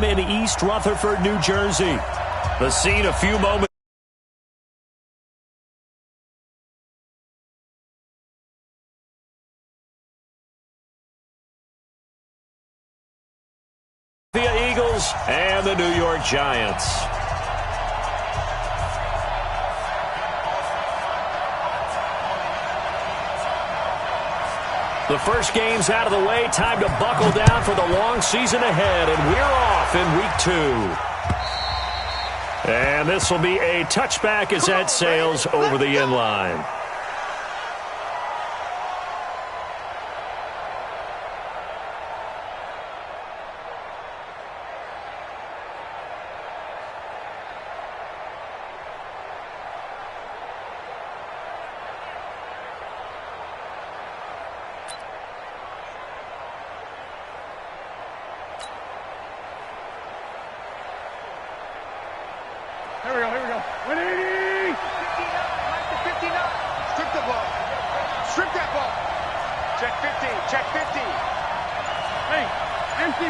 in East Rutherford, New Jersey. The scene a few moments. The Eagles and the New York Giants. The first game's out of the way. Time to buckle down for the long season ahead, and we're off in week 2. And this will be a touchback as that sails over the end line. Here we go. 180! 59, right to 59. Strip the ball. Strip that ball. Check 50, check 50. Hey, empty.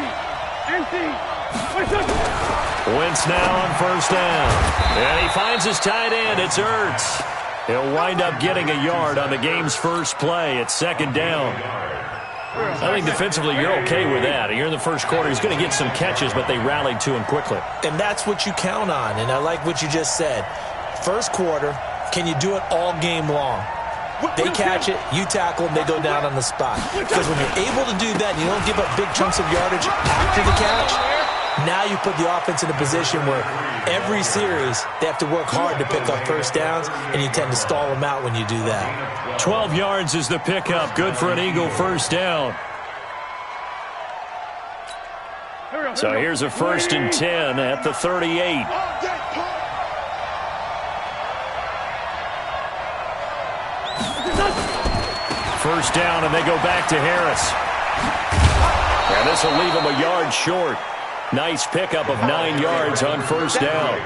Wentz now on first down. And he finds his tight end. It's Ertz. He'll wind up getting a yard on the game's first play. It's second down. I think defensively you're okay with that. You're in the first quarter. He's going to get some catches, but they rallied to him quickly. And that's what you count on, and I like what you just said. First quarter, can you do it all game long? They catch it, you tackle them, they go down on the spot. Because when you're able to do that and you don't give up big chunks of yardage after the catch, now you put the offense in a position where every series they have to work hard to pick up first downs, and you tend to stall them out when you do that. 12 yards is the pickup. Good for an Eagle first down. So here's a 1st and 10 at the 38. First down, and they go back to Harris. And this will leave him a yard short. Nice pickup of 9 yards on first down.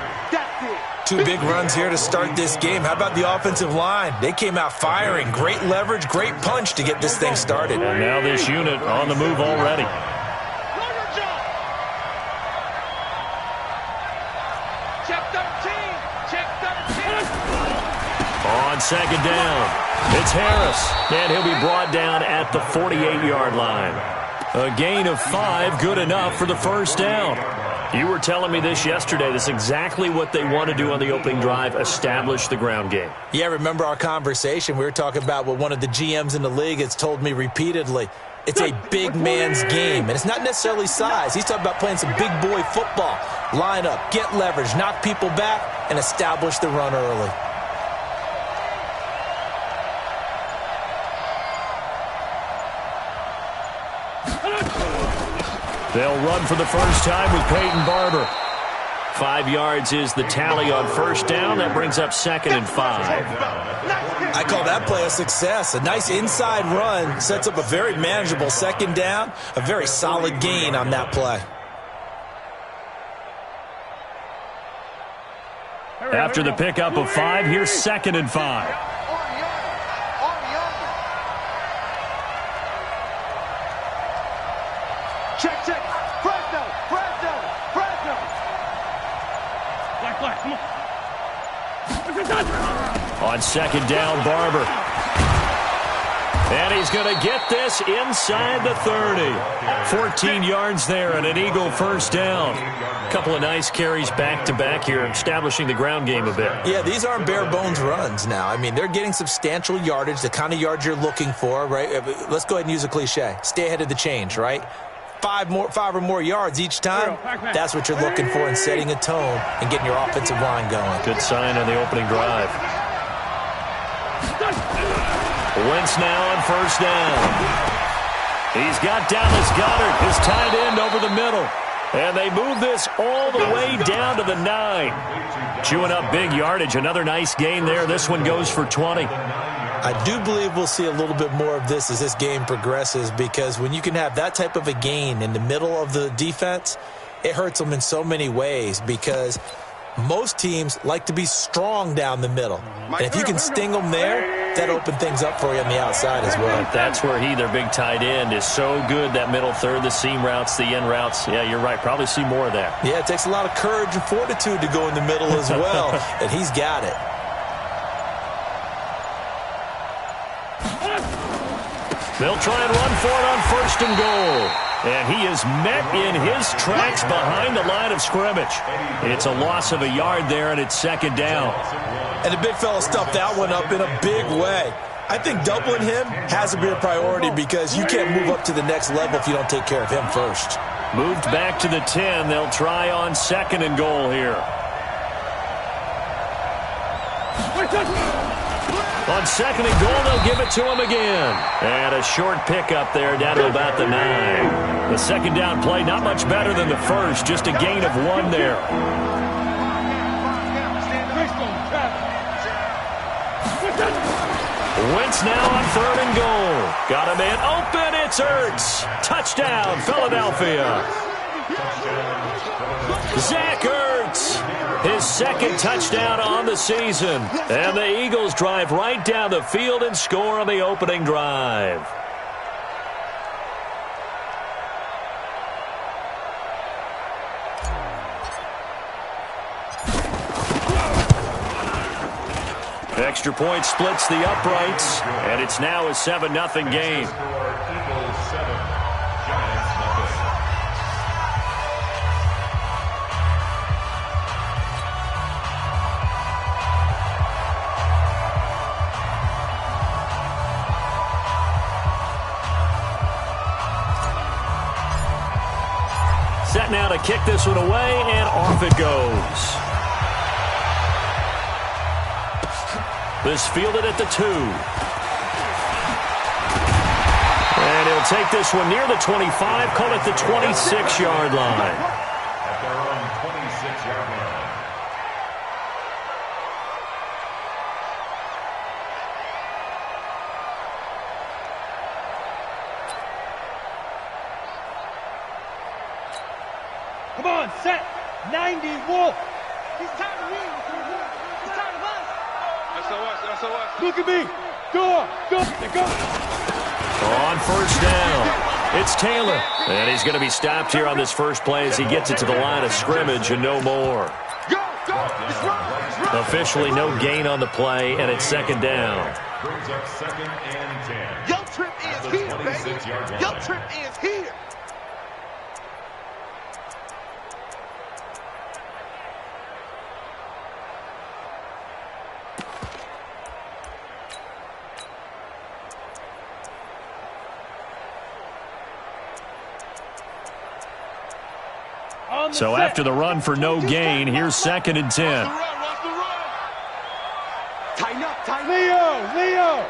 2 big runs here to start this game. How about the offensive line? They came out firing. Great leverage, great punch to get this thing started. And now this unit on the move already. Check 13. Check 13. On second down, it's Harris. And he'll be brought down at the 48-yard line. A gain of 5, good enough for the first down. You were telling me this yesterday. This is exactly what they want to do on the opening drive, establish the ground game. Yeah, remember our conversation? We were talking about what one of the GMs in the league has told me repeatedly. It's a big man's game, and it's not necessarily size. He's talking about playing some big boy football. Line up, get leverage, knock people back, and establish the run early. They'll run for the first time with Peyton Barber. 5 yards is the tally on first down. That brings up 2nd and 5. I call that play a success. A nice inside run sets up a very manageable second down. A very solid gain on that play. After the pickup of 5, here's 2nd and 5. Check. Fresno. Black, come on. On second down, Barber. And he's going to get this inside the 30. 14 yards there and an Eagle first down. A couple of nice carries back-to-back here, establishing the ground game a bit. Yeah, these aren't bare-bones runs now. I mean, they're getting substantial yardage, the kind of yards you're looking for, right? Let's go ahead and use a cliche. Stay ahead of the change, right? 5 or more yards each time, that's what you're looking for in setting a tone and getting your offensive line going. Good sign on the opening drive. Wentz now on first down. He's got Dallas Goedert, his tight end, over the middle. And they move this all the way down to the 9. Chewing up big yardage. Another nice gain there. This one goes for 20. I do believe we'll see a little bit more of this as this game progresses, because when you can have that type of a gain in the middle of the defense, it hurts them in so many ways, because Most teams like to be strong down the middle. And if you can sting them there, that opens things up for you on the outside as well. That's where their big tight end, is so good, that middle third, the seam routes, the end routes. Yeah, you're right. Probably see more of that. Yeah, it takes a lot of courage and fortitude to go in the middle as well, and he's got it. They'll try and run for it on 1st and goal. And he is met in his tracks behind the line of scrimmage. It's a loss of a yard there, and it's 2nd down. And the big fella stuffed that one up in a big way. I think doubling him has to be a priority because you can't move up to the next level if you don't take care of him first. Moved back to the 10. They'll try on 2nd and goal here. On 2nd and goal, they'll give it to him again. And a short pickup there down to about the 9. The 2nd down play, not much better than the first, just a gain of 1 there. Wentz now on 3rd and goal. Got a man open, it's Ertz. Touchdown, Philadelphia. Zach Ertz, his 2nd touchdown on the season. And the Eagles drive right down the field and score on the opening drive. Extra point splits the uprights, and it's now a 7-0 game. Set now to kick this one away, and off it goes. This fielded at the 2. And he'll take this one near the 25, call it the 26-yard line. At their own 26-yard line. Come on, set. 90, Wolf. He's tired of me. He's tired of us. SOS. Look at me. Go. On 1st down, it's Taylor. And he's going to be stopped here on this first play as he gets it to the line of scrimmage and no more. Go. It's run. Officially no gain on the play, and it's 2nd down. Brings up 2nd and 10. Your trip is here, baby. Your trip is here. So after the run for no gain, here's 2nd and 10. Tighten up. Leo.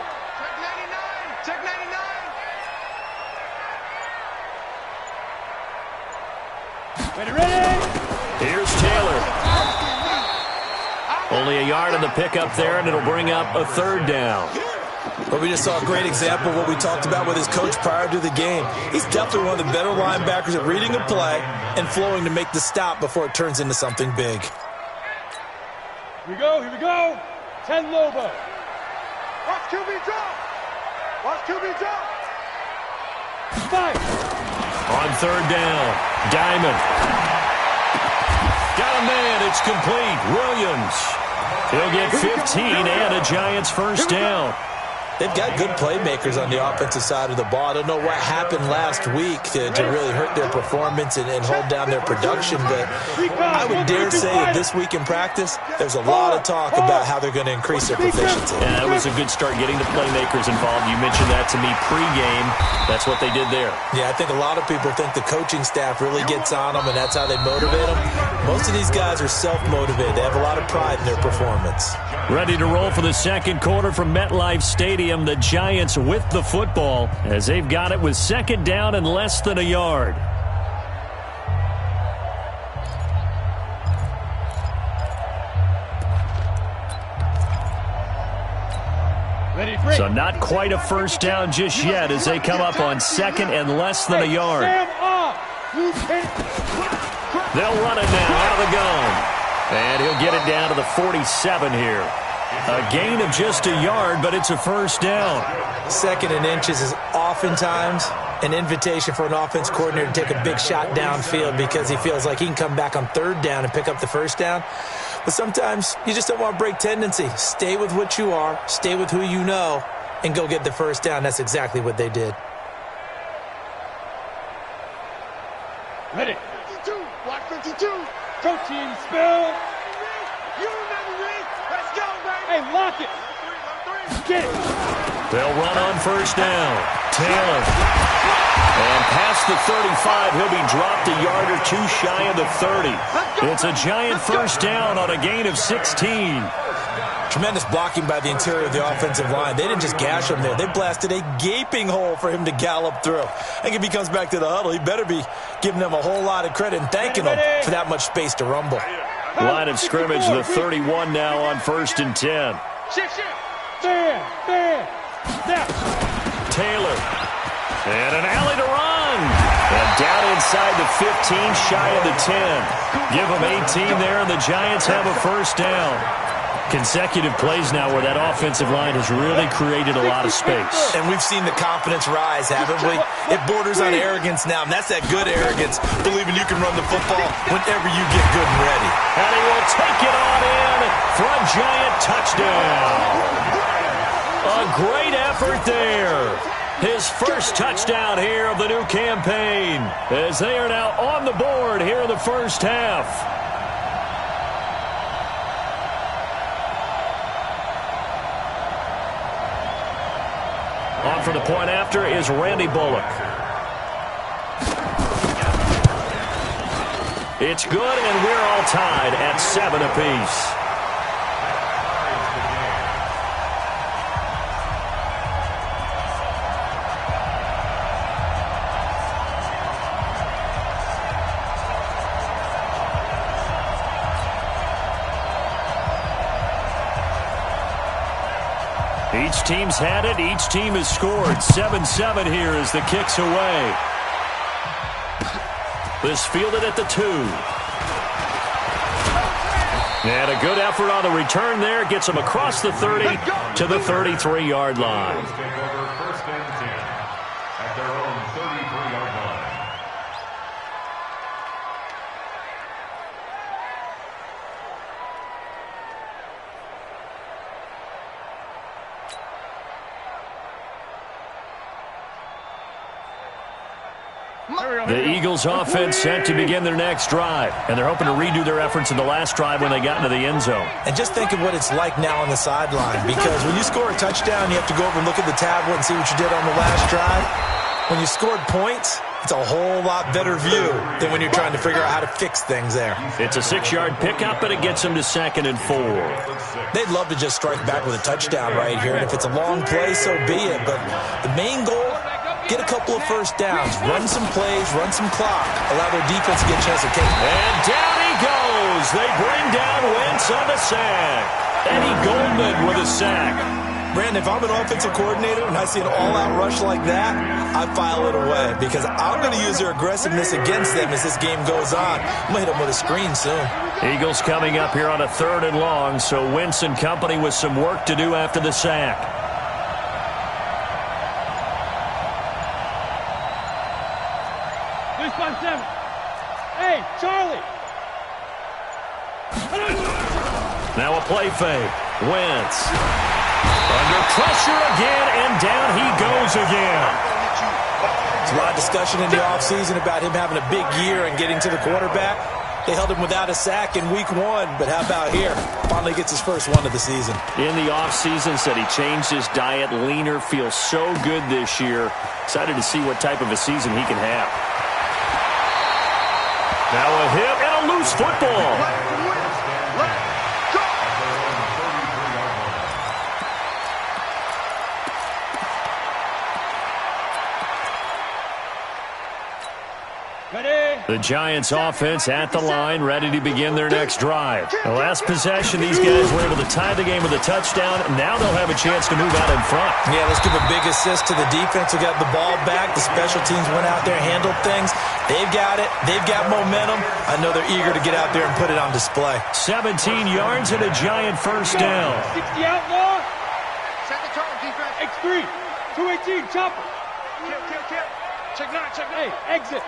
Check 99. Ready. Here's Taylor. Only a yard on the pickup there, and it'll bring up a 3rd down. But we just saw a great example of what we talked about with his coach prior to the game. He's definitely one of the better linebackers at reading a play and flowing to make the stop before it turns into something big. Here we go. 10 Lobo. Watch QB drop. 5. On 3rd down, Diamond. Got a man, it's complete. Williams. He'll get 15 and a Giants 1st down. They've got good playmakers on the offensive side of the ball. I don't know what happened last week to really hurt their performance and hold down their production, but I would dare say that this week in practice, there's a lot of talk about how they're going to increase their proficiency. Yeah, it was a good start getting the playmakers involved. You mentioned that to me pregame. That's what they did there. Yeah, I think a lot of people think the coaching staff really gets on them, and that's how they motivate them. Most of these guys are self-motivated. They have a lot of pride in their performance. Ready to roll for the 2nd quarter from MetLife Stadium. The Giants with the football as they've got it with 2nd down and less than a yard. So not quite a 1st down just yet as they come up on 2nd and less than a yard. They'll run it now out of the gun. And he'll get it down to the 47 here. A gain of just a yard, but it's a first down. 2nd and inches is oftentimes an invitation for an offense coordinator to take a big shot downfield because he feels like he can come back on 3rd down and pick up the first down. But sometimes you just don't want to break tendency. Stay with what you are, stay with who you know, and go get the first down. That's exactly what they did. Ready. 52. Block 52. Go team, spell. You remember me. Let's go, baby. Hey, lock it. Get it. They'll run on first down. Taylor. And past the 35, he'll be dropped a yard or two shy of the 30. It's a giant first down on a gain of 16. Tremendous blocking by the interior of the offensive line. They didn't just gash him there. They blasted a gaping hole for him to gallop through. I think if he comes back to the huddle, he better be giving them a whole lot of credit and thanking them for that much space to rumble. Line of scrimmage, the 31 now on 1st and 10. Taylor. And an alley to run. And down inside the 15, shy of the 10. Give them 18 there, and the Giants have a first down. Consecutive plays now where that offensive line has really created a lot of space. And we've seen the confidence rise, haven't we? It borders on arrogance now, and that's that good arrogance, believing you can run the football whenever you get good and ready. And he will take it on in for a Giant touchdown. A great effort there. His first touchdown here of the new campaign, as they are now on the board here in the first half. On for the point after is Randy Bullock. It's good, and we're all tied at 7 apiece. Each team's had it. Each team has scored. 7-7 here as the kick's away. This fielded at the 2. And a good effort on the return there. Gets him across the 30 to the 33-yard line. Take over 1st and 10 at their own 33-yard line. The Eagles offense set to begin their next drive, and they're hoping to redo their efforts in the last drive when they got into the end zone. And just think of what it's like now on the sideline, because when you score a touchdown, you have to go over and look at the tablet and see what you did on the last drive. When you scored points, it's a whole lot better view than when you're trying to figure out how to fix things there. It's a 6-yard pickup, but it gets them to 2nd and 4. They'd love to just strike back with a touchdown right here, and if it's a long play, so be it. But the main goal, get a couple of first downs, run some plays, run some clock, allow their defense to get a chance to take it. And down he goes. They bring down Wentz on the sack. Eddie Goldman with a sack. Brandon, if I'm an offensive coordinator and I see an all-out rush like that, I file it away because I'm going to use their aggressiveness against them as this game goes on. I'm going to hit them with a screen soon. Eagles coming up here on a 3rd and long, so Wentz and company with some work to do after the sack. Hey, Charlie! Now a play fake. Wentz. Under pressure again, and down he goes again. There's a lot of discussion in the offseason about him having a big year and getting to the quarterback. They held him without a sack in week 1, but how about here? Finally gets his first one of the season. In the offseason, said he changed his diet, leaner, feels so good this year. Excited to see what type of a season he can have. Now a hit and a loose football. Ready? The Giants offense at the line, ready to begin their next drive. The last possession, these guys were able to tie the game with a touchdown. Now they'll have a chance to move out in front. Yeah, let's give a big assist to the defense who got the ball back. The special teams went out there, handled things. They've got it. They've got momentum. I know they're eager to get out there and put it on display. 17 yards and a Giant first down. 60 outlaw. Set the tone, defense. X3. 218, chopper. Kill. Check 9, check 9. Hey, exit.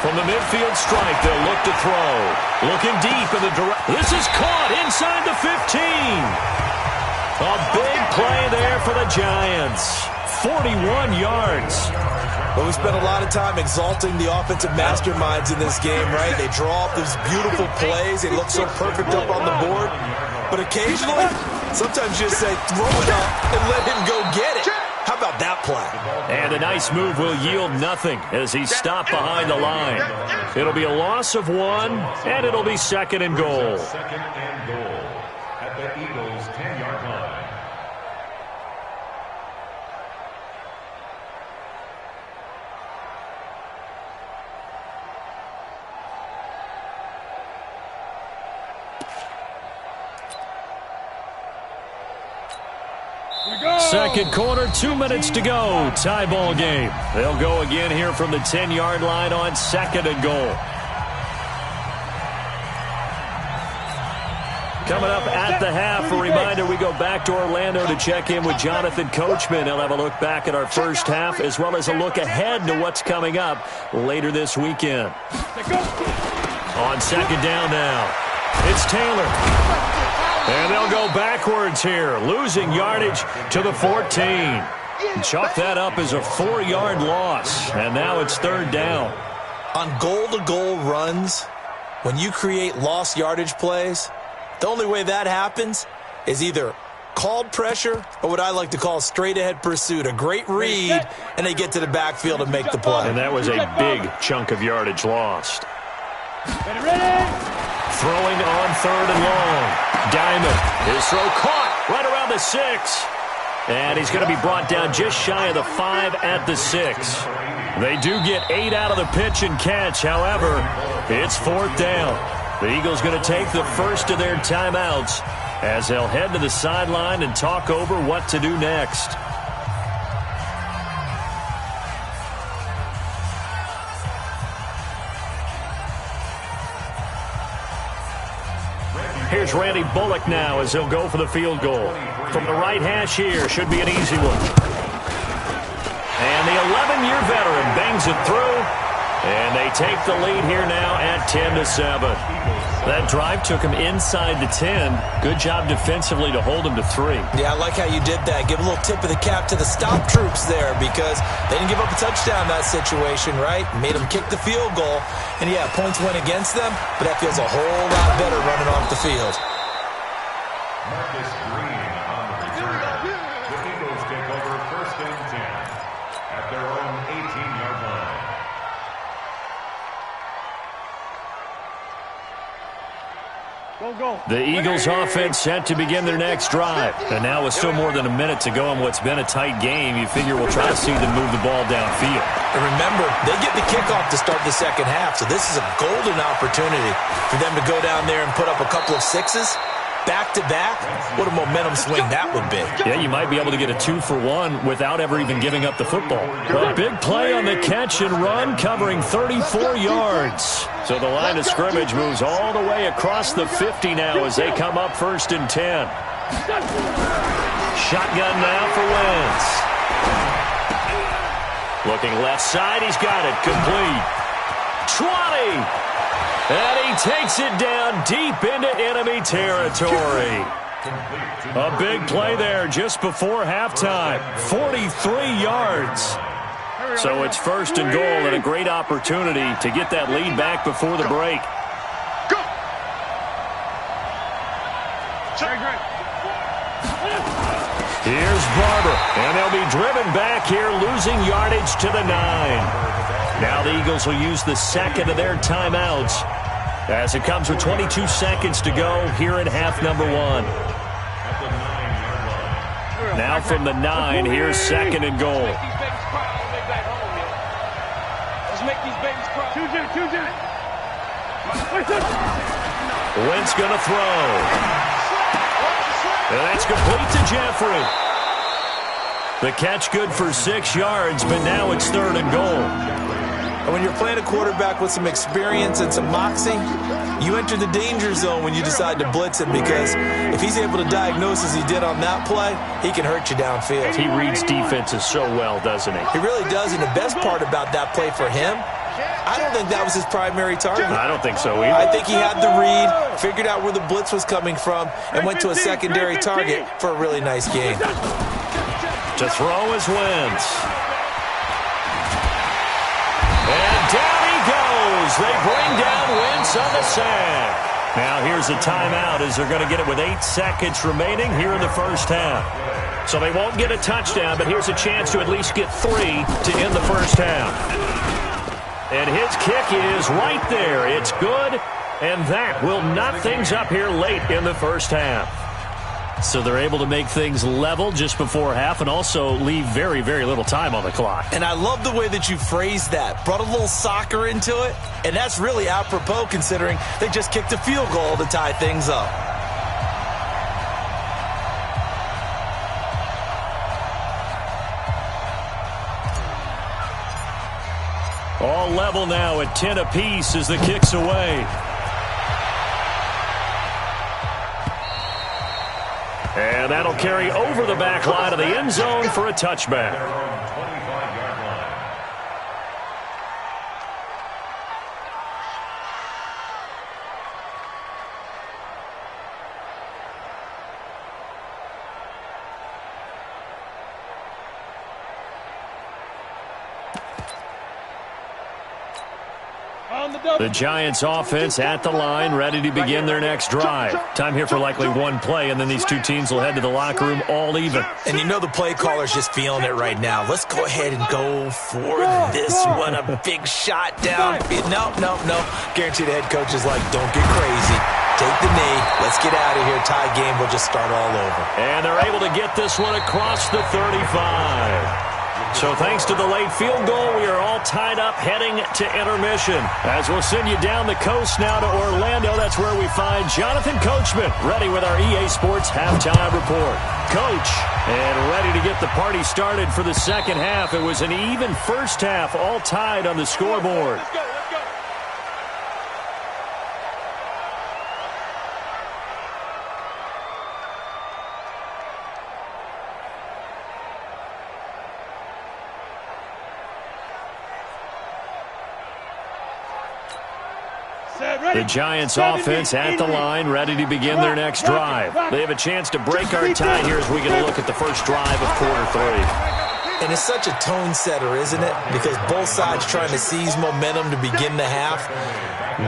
From the midfield strike, they'll look to throw. Looking deep in the direction. This is caught inside the 15. A big play there for the Giants. 41 yards. Well, we spent a lot of time exalting the offensive masterminds in this game, right? They draw up these beautiful plays. They look so perfect up on the board. But occasionally, sometimes you just say, throw it up and let him go get it. How about that play? And a nice move will yield nothing as he's stopped behind the line. It'll be a loss of 1, and it'll be second and goal. Second and goal at the Eagles' 10-yard line. Second quarter, 2 minutes to go. Tie ball game. They'll go again here from the 10-yard line on second and goal. Coming up at the half, a reminder, we go back to Orlando to check in with Jonathan Coachman. He'll have a look back at our first half as well as a look ahead to what's coming up later this weekend. On second down now, it's Taylor. And they'll go backwards here, losing yardage to the 14. Chalk that up as a 4-yard loss, and now it's third down. On goal-to-goal runs, when you create lost yardage plays, the only way that happens is either called pressure or what I like to call straight-ahead pursuit, a great read, and they get to the backfield and make the play. And that was a big chunk of yardage lost. Throwing on third and long. Diamond, his throw caught right around the 6. And he's going to be brought down just shy of the 5 at the 6. They do get 8 out of the pitch and catch. However, it's fourth down. The Eagles going to take the first of their timeouts as they'll head to the sideline and talk over what to do next. Here's Randy Bullock now as he'll go for the field goal. From the right hash here, should be an easy one. And the 11-year veteran bangs it through, and they take the lead here now at 10-7. That drive took him inside the 10. Good job defensively to hold him to 3. Yeah, I like how you did that. Give a little tip of the cap to the stop troops there because they didn't give up a touchdown in that situation, right? Made them kick the field goal. And, yeah, points went against them, but that feels a whole lot better running off the field. Marcus Green on the return. The Eagles take over first and 10 at their own 18-yard line. The Eagles offense set to begin their next drive. And now with still more than a minute to go in what's been a tight game, you figure we'll try to see them move the ball downfield. And remember, they get the kickoff to start the second half, so this is a golden opportunity for them to go down there and put up a couple of 6s. Back-to-back, what a momentum swing that would be. Yeah, you might be able to get a 2-for-1 without ever even giving up the football. A big play on the catch and run, covering 34 yards. So the line of scrimmage moves all the way across the 50 now as they come up first and 10. Shotgun now for Wentz. Looking left side, he's got it, complete. 20! And he takes it down deep into enemy territory. A big play there just before halftime. 43 yards. So it's first and goal and a great opportunity to get that lead back before the break. Here's Barber, and they'll be driven back here, losing yardage to the 9. Now the Eagles will use the second of their timeouts as it comes with 22 seconds to go here in half number 1. At the 9-yard line. Now from the 9, here's 2nd and goal. Let's make these babies cry. Choose it. Wentz going to throw. And that's complete to Jeffrey. The catch good for 6 yards, but now it's 3rd and goal. And when you're playing a quarterback with some experience and some moxie, you enter the danger zone when you decide to blitz him, because if he's able to diagnose as he did on that play, he can hurt you downfield. He reads defenses so well, doesn't he? He really does, and the best part about that play for him, I don't think that was his primary target. I don't think so either. I think he had the read, figured out where the blitz was coming from, and went to a secondary target for a really nice game. To throw is Wentz. And down he goes. They bring down Wentz on the sack. Now here's a timeout as they're going to get it with 8 seconds remaining here in the first half. So they won't get a touchdown, but here's a chance to at least get 3 to end the first half. And his kick is right there. It's good, and that will knot things up here late in the first half. So they're able to make things level just before half and also leave very, very little time on the clock. And I love the way that you phrased that. Brought a little soccer into it, and that's really apropos considering they just kicked a field goal to tie things up. All level now at 10 apiece as the kick's away. And that'll carry over the back line of the end zone for a touchback. The Giants offense at the line, ready to begin their next drive. Time here for likely one play, and then these two teams will head to the locker room all even. And you know the play caller's just feeling it right now. Let's go ahead and go for this one. A big shot down. No. Guarantee the head coach is like, don't get crazy. Take the knee. Let's get out of here. Tie game. We'll just start all over. And they're able to get this one across the 35. So thanks to the late field goal, we are all tied up heading to intermission. As we'll send you down the coast now to Orlando, that's where we find Jonathan Coachman, ready with our EA Sports Halftime Report. Coach, and ready to get the party started for the second half. It was an even first half, all tied on the scoreboard. Let's go. The Giants offense at the line, ready to begin their next drive. They have a chance to break our tie here as we get a look at the first drive of quarter 3. And it's such a tone setter, isn't it? Because both sides trying to seize momentum to begin the half.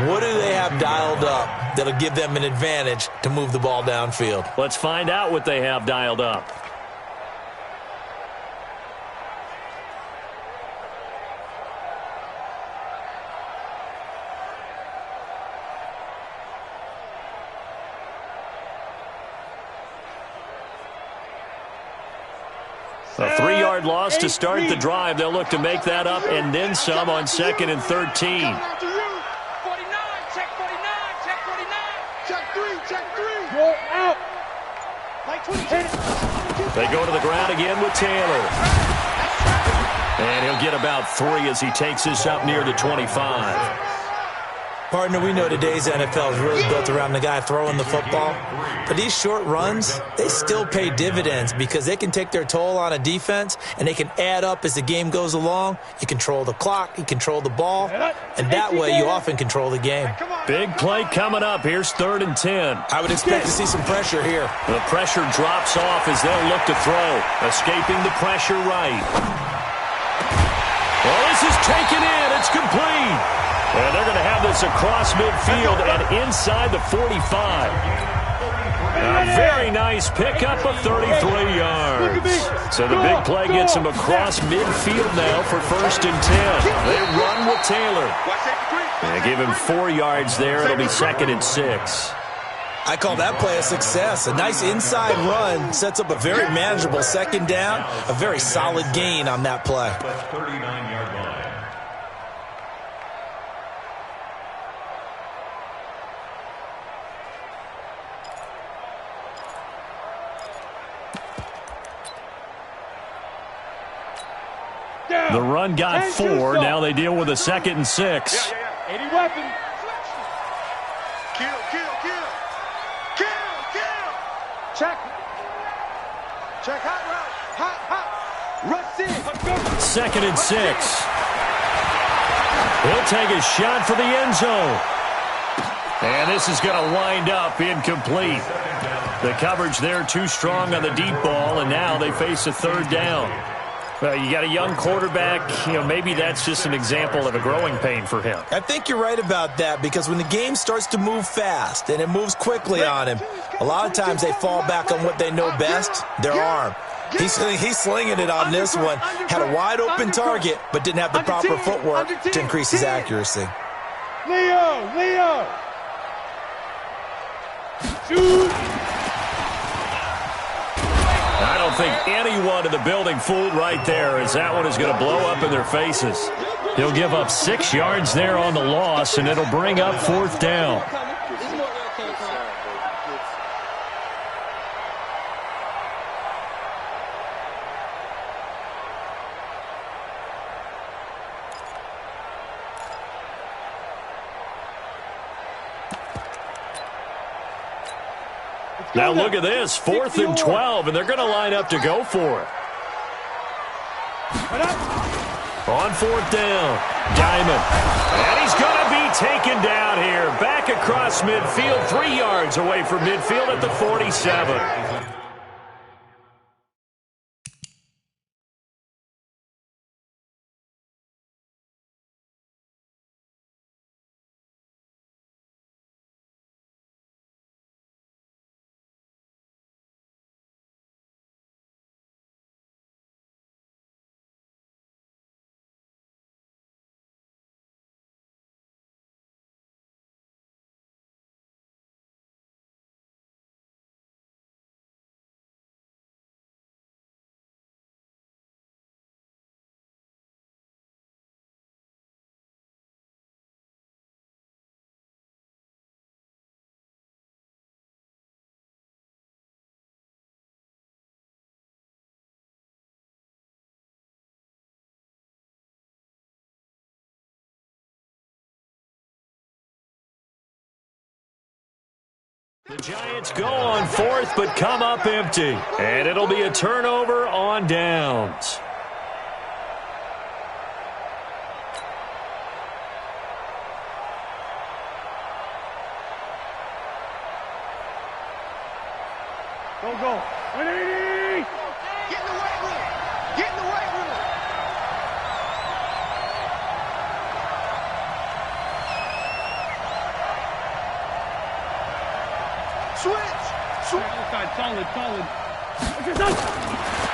What do they have dialed up that'll give them an advantage to move the ball downfield? Let's find out what they have dialed up. A 3-yard loss to start the drive. They'll look to make that up and then some on 2nd and 13. 49, check 49, check 49. Check 3. Go out. They go to the ground again with Taylor. And he'll get about 3 as he takes this up near the 25. Partner, we know today's NFL is really built around the guy throwing the football. But these short runs, they still pay dividends because they can take their toll on a defense and they can add up as the game goes along. You control the clock, you control the ball, and that way you often control the game. Big play coming up. Here's 3rd and 10. I would expect to see some pressure here. The pressure drops off as they'll look to throw. Escaping the pressure right. Well, this is taken in. It's complete. And they're going to have this across midfield and inside the 45. A very nice pickup of 33 yards. So the big play gets him across midfield now for 1st and 10. They run with Taylor. They give him 4 yards there. It'll be 2nd and 6. I call that play a success. A nice inside run sets up a very manageable second down, a very solid gain on that play. 39-yard line. The run got 4. Now they deal with a 2nd and 6. 80 weapons. Kill. Check. Hot route. Rush in. 2nd and 6. He'll take a shot for the end zone. And this is going to wind up incomplete. The coverage there too strong on the deep ball, and now they face a 3rd down. Well, you got a young quarterback. Maybe that's just an example of a growing pain for him. I think you're right about that, because when the game starts to move fast and it moves quickly on him, a lot of times they fall back on what they know best, their arm. He's slinging it on this one. Had a wide open target, but didn't have the proper footwork to increase his accuracy. Leo. Shoot. I don't think anyone in the building fooled right there, as that one is going to blow up in their faces. He'll give up 6 yards there on the loss, and it'll bring up 4th down. Now look at this, 4th and 12, and they're going to line up to go for it. On 4th down, Diamond. And he's going to be taken down here. Back across midfield, 3 yards away from midfield at the 47. The Giants go on 4th, but come up empty. And it'll be a turnover on downs. Go. 180. Get in the right room. Switch. Solid.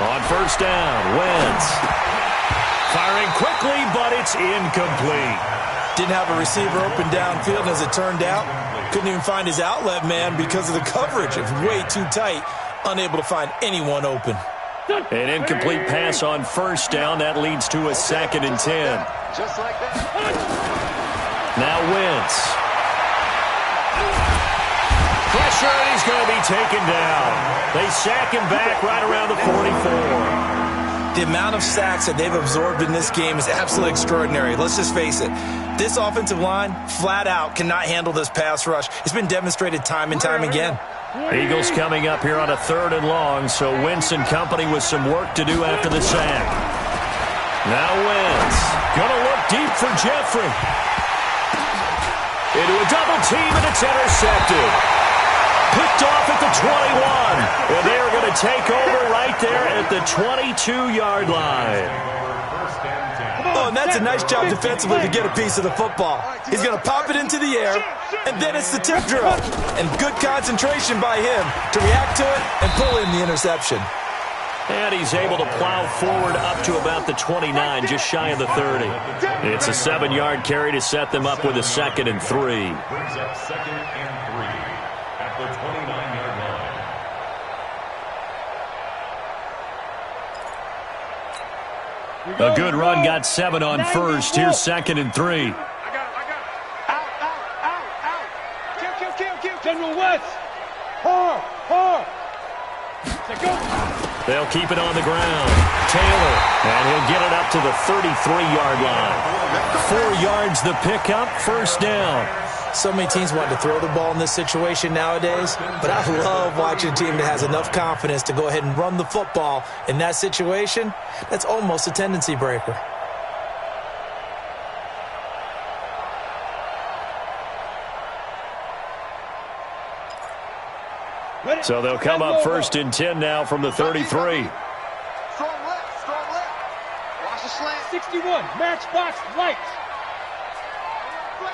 On 1st down, Wentz. Firing quickly, but it's incomplete. Didn't have a receiver open downfield, and as it turned out, couldn't even find his outlet man because of the coverage. It was way too tight, unable to find anyone open. An incomplete pass on 1st down. That leads to a 2nd and 10. Just like that. Now Wentz. Pressure, and he's going to be taken down. They sack him back right around the 44. The amount of sacks that they've absorbed in this game is absolutely extraordinary. Let's just face it. This offensive line, flat out, cannot handle this pass rush. It's been demonstrated time and time again. Eagles coming up here on a 3rd and long, so Wentz and company with some work to do after the sack. Now Wentz. Going to look deep for Jeffrey. Into a double team, and it's intercepted. Picked off at the 21. And they are going to take over right there at the 22-yard line. Oh, and that's a nice job defensively to get a piece of the football. He's going to pop it into the air, and then it's the tip drill. And good concentration by him to react to it and pull in the interception. And he's able to plow forward up to about the 29, just shy of the 30. It's a 7-yard carry to set them up with a 2nd and 3. Brings up 2nd and 3 at the 20. A good run got 7 on first. Here's 2nd and 3. I got him. Out. Kill. General West. Hard. They'll keep it on the ground. Taylor, and he'll get it up to the 33-yard line. 4 yards the pickup, first down. So many teams want to throw the ball in this situation nowadays, but I love watching a team that has enough confidence to go ahead and run the football. In that situation, that's almost a tendency breaker. So they'll come up 1st and 10 now from the 33. Strong left. Watch the slant. 61, matchbox lights. Flare.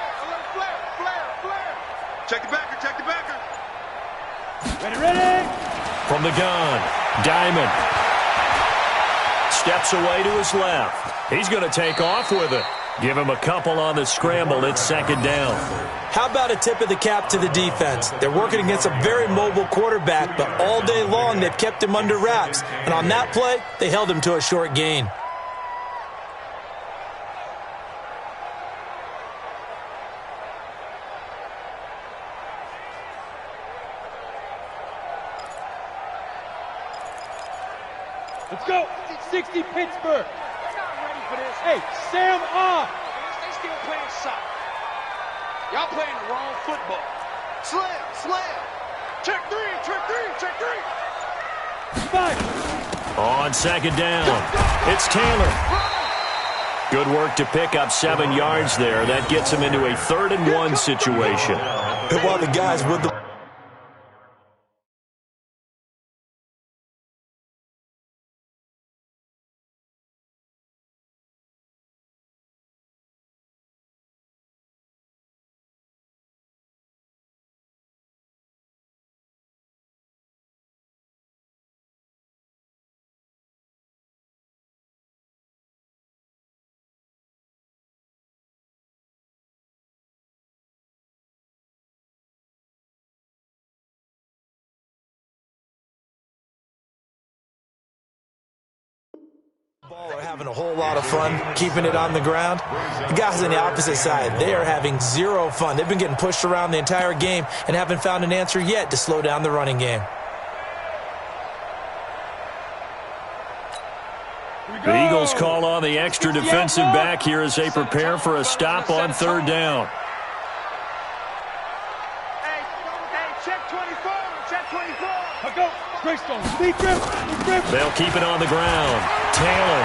Check the backer. Ready. From the gun, Diamond. Steps away to his left. He's going to take off with it. Give him a couple on the scramble. It's 2nd down. How about a tip of the cap to the defense? They're working against a very mobile quarterback, but all day long they've kept him under wraps. And on that play, they held him to a short gain. Let's go. 60 Pittsburgh. They're not ready for this. Hey, Sam on. They still playing soft. Y'all playing the wrong football. Slam. Check three. 5. On 2nd down, it's Taylor. Good work to pick up 7 yards there. That gets him into a 3rd and 1 situation. And while the guys with the ball are having a whole lot of fun keeping it on the ground. The guys on the opposite side, they are having zero fun. They've been getting pushed around the entire game and haven't found an answer yet to slow down the running game. The Eagles call on the extra defensive back here as they prepare for a stop on 3rd down. Hey, check 24. I'll go. Greystone. Speed grip. They'll keep it on the ground. Taylor.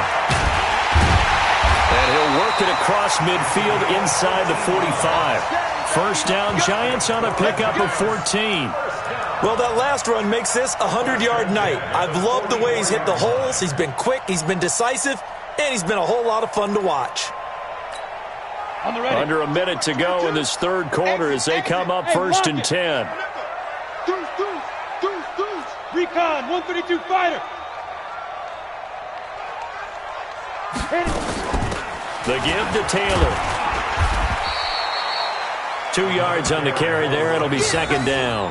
And he'll work it across midfield inside the 45. First down, Giants on a pickup of 14. Well, that last run makes this a 100-yard night. I've loved the way he's hit the holes. He's been quick, he's been decisive, and he's been a whole lot of fun to watch. On the ready. Under a minute to go in this 3rd quarter as they come up 1st and 10. Deuce. Recon, 132 fighter. The give to Taylor. 2 yards on the carry there. It'll be 2nd down.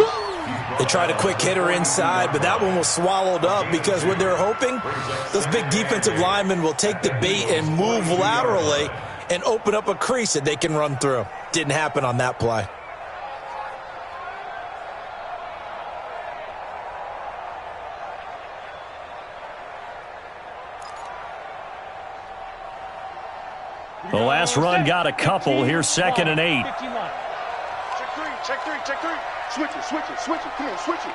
They tried a quick hitter inside, but that one was swallowed up because what they're hoping, those big defensive linemen will take the bait and move laterally and open up a crease that they can run through. Didn't happen on that play. The last run got a couple. Here's 2nd and 8. Check three. Switch it. Come on, switch it.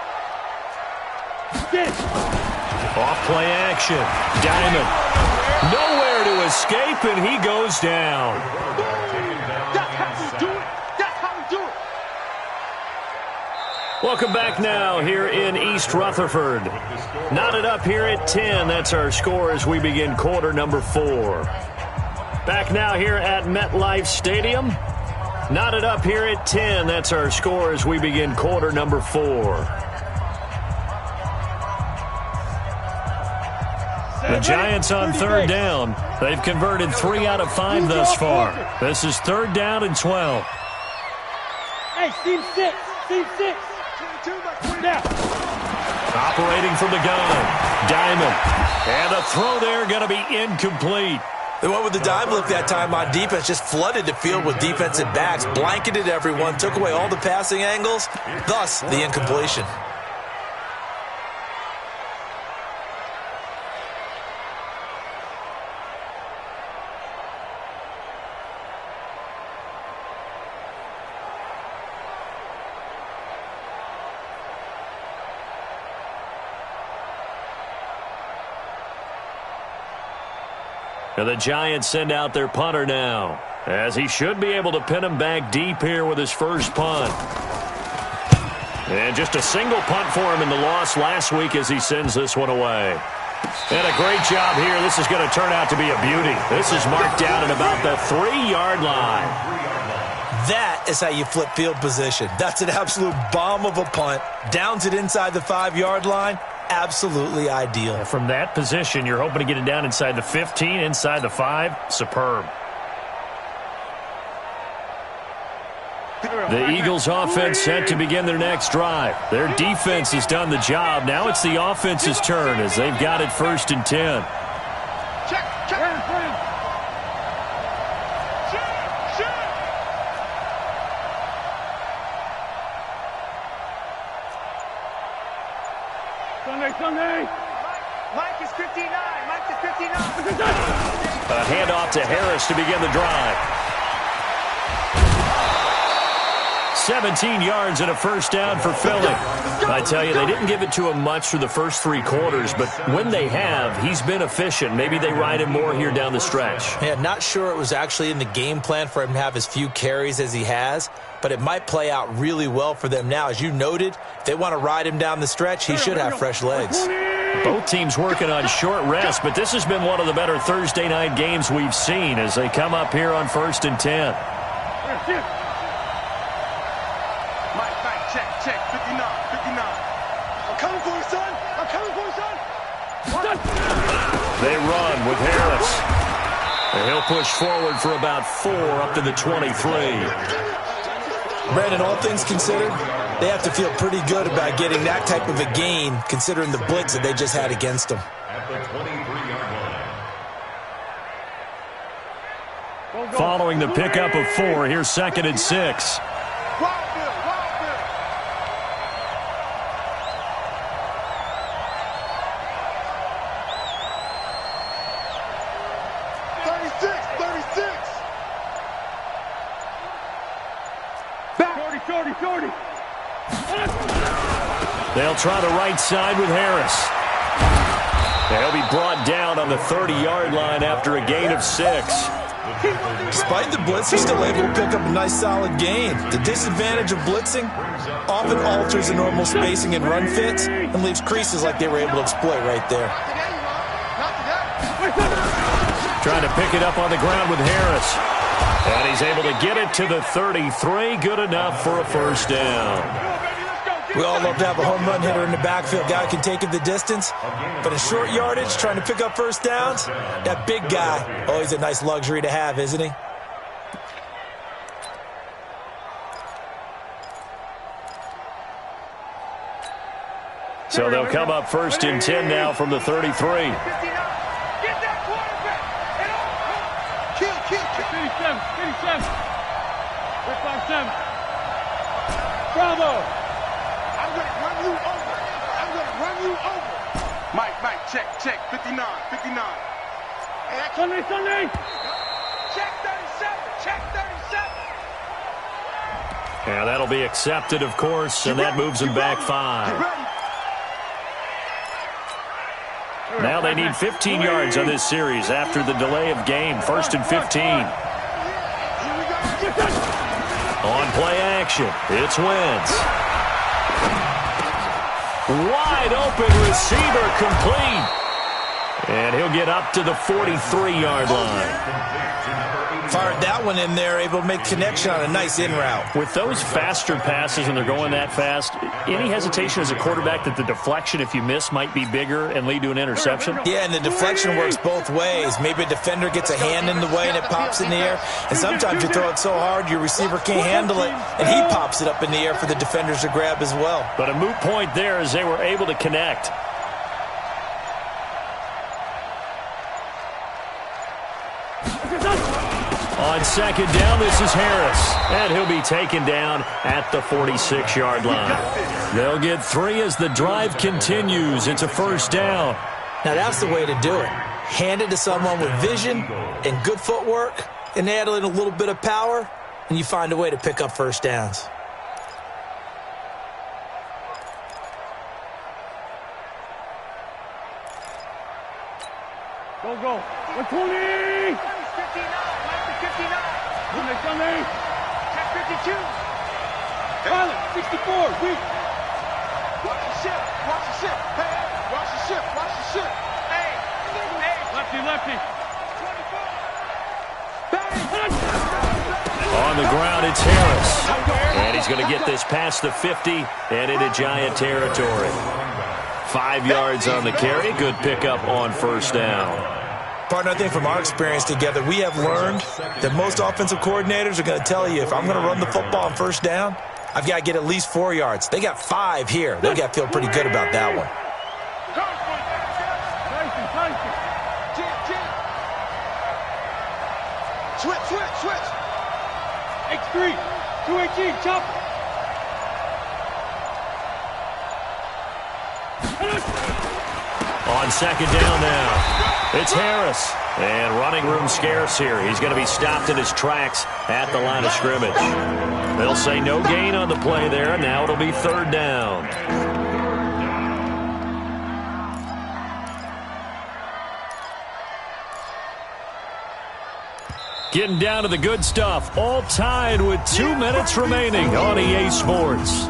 Get it. Off play action. Diamond. Nowhere to escape, and he goes down. That's how we do it. Welcome back now here in East Rutherford. Knotted up here at 10. That's our score as we begin quarter number 4. Back now here at MetLife Stadium. Knotted up here at 10. That's our score as we begin quarter number 4. The Giants on 3rd down. They've converted 3 out of 5 thus far. This is 3rd down and 12. Hey, team 6. Now. Operating from the gun. Diamond. And the throw there going to be incomplete. They went with the dime look that time on defense, just flooded the field with defensive backs, blanketed everyone, took away all the passing angles, thus the incompletion. And the Giants send out their punter now, as he should be able to pin him back deep here with his first punt. And just a single punt for him in the loss last week as he sends this one away. And a great job here. This is going to turn out to be a beauty. This is marked down at about the 3-yard line. That is how you flip field position. That's an absolute bomb of a punt. Downs it inside the 5-yard line. Absolutely ideal. From that position, you're hoping to get it down inside the 15, inside the 5. Superb. The Eagles offense set to begin their next drive. Their defense has done the job. Now it's the offense's turn as they've got it 1st and 10. Sunday. Mike is 59. Mike is 59. A handoff to Harris to begin the drive. 17 yards and a first down for Philly. I tell you, they didn't give it to him much through the first 3 quarters, but when they have, he's been efficient. Maybe they ride him more here down the stretch. Yeah, not sure it was actually in the game plan for him to have as few carries as he has, but it might play out really well for them now. As you noted, if they want to ride him down the stretch, he should have fresh legs. Both teams working on short rest, but this has been one of the better Thursday night games we've seen as they come up here on 1st and 10. Check, 59. I'm coming for you, son. I'm coming for you, son. They run with Harris. And he'll push forward for about 4 up to the 23. Brandon, all things considered, they have to feel pretty good about getting that type of a gain, considering the blitz that they just had against them. At the 23-yard line. Following the pickup of 4, here's 2nd and 6. They'll try the right side with Harris. They'll be brought down on the 30-yard line after a gain of 6. Despite the blitz, he's still able to pick up a nice solid gain. The disadvantage of blitzing often alters the normal spacing and run fits and leaves creases like they were able to exploit right there. Trying to pick it up on the ground with Harris. And he's able to get it to the 33. Good enough for a first down. We all love to have a home run hitter in the backfield. Guy can take it the distance. But in short yardage, trying to pick up first downs, that big guy, always a nice luxury to have, isn't he? So they'll come up 1st and 10 now from the 33. Get that quarterback. Kill. 87. 357. Bravo. I'm going to run you over. Mike, check. 59. Sunday. Check 37. Yeah, that'll be accepted, of course, and that moves them back 5. Now they need 15 yards on this series after the delay of game. 1st and 15. On play action, it's Wentz. Wide open receiver complete. And he'll get up to the 43-yard line. Fired that one in there, able to make connection on a nice in route. With those faster passes and they're going that fast, any hesitation as a quarterback that the deflection, if you miss, might be bigger and lead to an interception? Yeah, and the deflection works both ways. Maybe a defender gets a hand in the way and it pops in the air. And sometimes you throw it so hard your receiver can't handle it, and he pops it up in the air for the defenders to grab as well. But a moot point there as they were able to connect. On second down, this is Harris. And he'll be taken down at the 46-yard line. They'll get 3 as the drive continues. It's a first down. Now that's the way to do it. Hand it to someone with vision and good footwork, and add in a little bit of power, and you find a way to pick up first downs. Go, go. 120! 59, Sunday. check 52. Pilot, 64, weak. Watch the ship, watch the ship. Hey, watch the ship, watch the ship. Hey, hey. Lefty, lefty. 24. On the ground, it's Harris. And he's going to get this past the 50 and into Giant territory. 5 yards on the carry. Good pickup on first down. Partner, I think from our experience together, we have learned that most offensive coordinators are going to tell you, if I'm going to run the football on first down, I've got to get at least 4 yards. They got 5 here. They've got to feel pretty good about that one. Switch. X3, 218, chopper. On second down now, it's Harris. And running room scarce here. He's going to be stopped in his tracks at the line of scrimmage. They'll say no gain on the play there. Now it'll be third down. Getting down to the good stuff. All tied with 2 minutes remaining on EA Sports.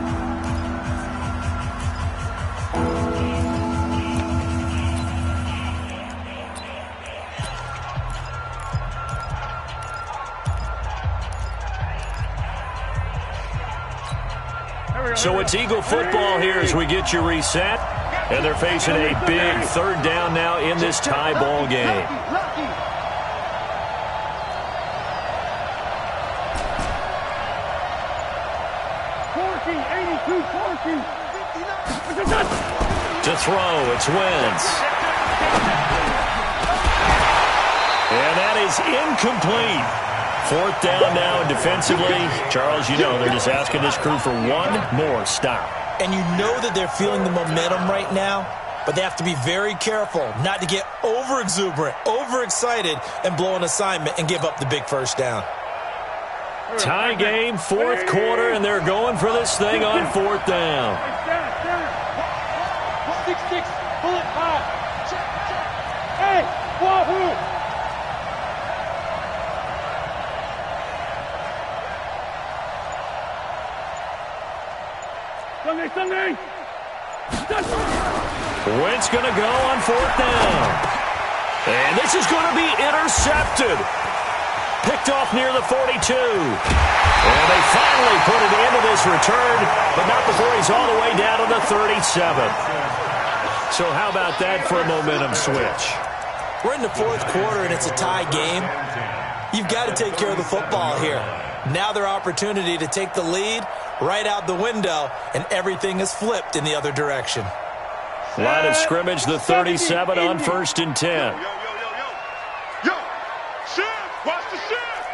So it's Eagle football here as we get you reset. And they're facing a big third down now in this tie ball game. To throw, it's Wentz. And that is incomplete. Fourth down now, and defensively, Charles, you know, they're just asking this crew for one more stop. And you know that they're feeling the momentum right now, but they have to be very careful not to get over-exuberant, overexcited, and blow an assignment and give up the big first down. Tie game, fourth quarter, and they're going for this thing on fourth down. 6-6, bullet 5. Hey, wahoo! Sunday. Wentz going to go on fourth down. And this is going to be intercepted. Picked off near the 42. And they finally put it into this return, but not before he's all the way down to the 37. So how about that for a momentum switch? We're in the fourth quarter, and it's a tie game. You've got to take care of the football here. Now their opportunity to take the lead right out the window, and everything is flipped in the other direction. Line of scrimmage, the 37 on 1st and 10. Yo, shift, watch the shift.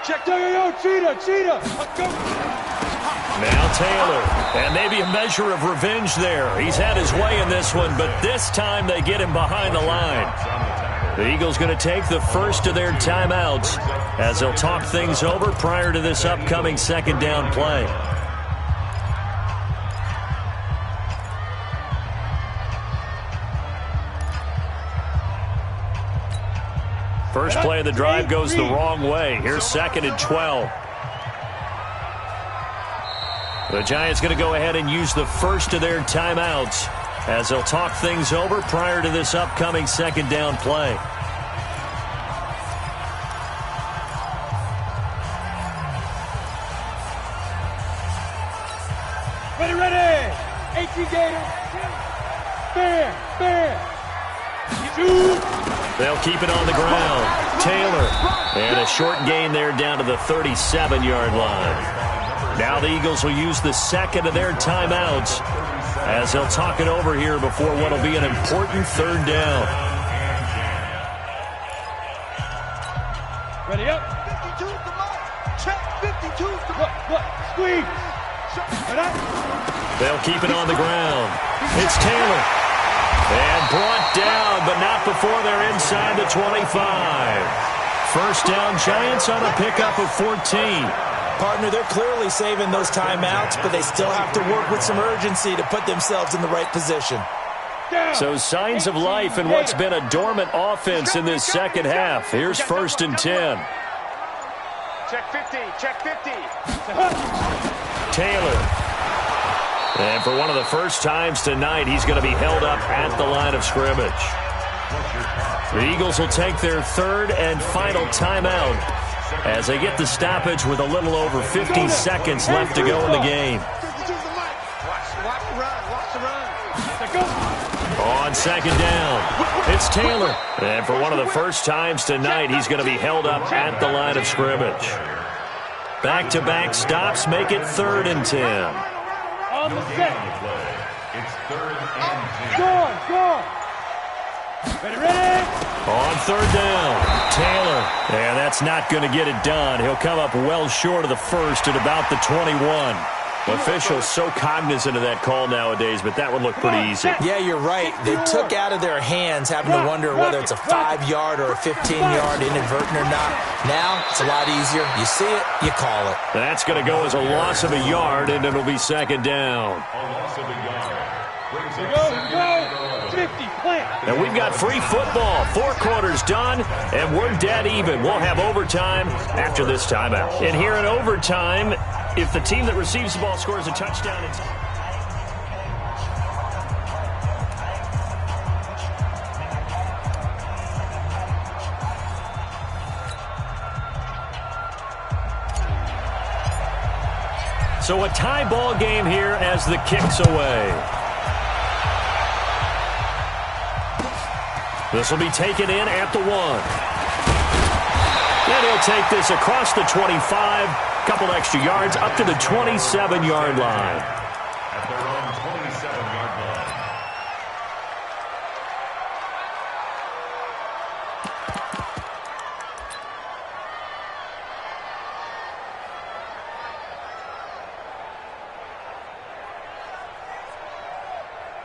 Check, yo, cheetah. Let's go. Now Taylor, and maybe a measure of revenge there. He's had his way in this one, but this time they get him behind the line. The Eagles going to take the first of their timeouts as they'll talk things over prior to this upcoming second down play. First play of the drive goes the wrong way. Here's 2nd and 12. The Giants going to go ahead and use the first of their timeouts as they'll talk things over prior to this upcoming second down play. Ready. 18 Gator. Fair. Shoot. They'll keep it on the ground. Taylor. And a short gain there down to the 37-yard line. Now the Eagles will use the second of their timeouts as they'll talk it over here before what will be an important third down. Ready up. 52's the mark. Check 52's the mark. Look, squeeze. They'll keep it on the ground. It's Taylor. And brought down, but not before they're inside the 25. First down, Giants on a pickup of 14. Partner, they're clearly saving those timeouts, but they still have to work with some urgency to put themselves in the right position. So signs of life in what's been a dormant offense in this second half. Here's 1st and 10. Check 50, check 50. Taylor. And for one of the first times tonight, he's going to be held up at the line of scrimmage. The Eagles will take their 3rd and final timeout as they get the stoppage with a little over 50 seconds left to go in the game. Watch the run. On 2nd down, it's Taylor. And for one of the first times tonight, he's going to be held up at the line of scrimmage. Back-to-back stops make it 3rd and 10. On the set. It's 3rd and 10. Go. Ready. On 3rd down, Taylor. And that's not going to get it done. He'll come up well short of the first at about the 21. Officials so cognizant of that call nowadays, but that would look pretty easy. Yeah, you're right. They took out of their hands having to wonder whether it's a 5-yard or a 15-yard inadvertent or not. Now, it's a lot easier. You see it, you call it. That's going to go as a loss of a yard, and it'll be 2nd down. A loss of a yard. Brings up Go. 50, plant. And we've got free football. 4 quarters done, and we're dead even. We'll have overtime after this timeout. And here in overtime, if the team that receives the ball scores a touchdown, it's... So a tie ball game here as the kick's away. This will be taken in at the 1. And he'll take this across the 25, couple extra yards, up to the 27-yard line. At their own 27-yard line.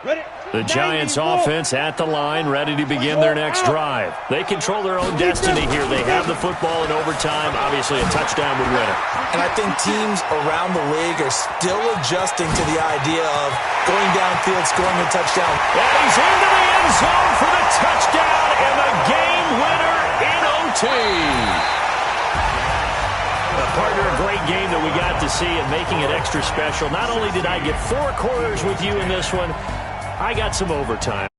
Ready. The Giants offense at the line, ready to begin their next drive. They control their own destiny here. They have the football in overtime. Obviously, a touchdown would win it. And I think teams around the league are still adjusting to the idea of going downfield, scoring a touchdown. And he's into the end zone for the touchdown and the game winner in OT. Partner, a great game that we got to see and making it extra special. Not only did I get 4 quarters with you in this one, I got some overtime.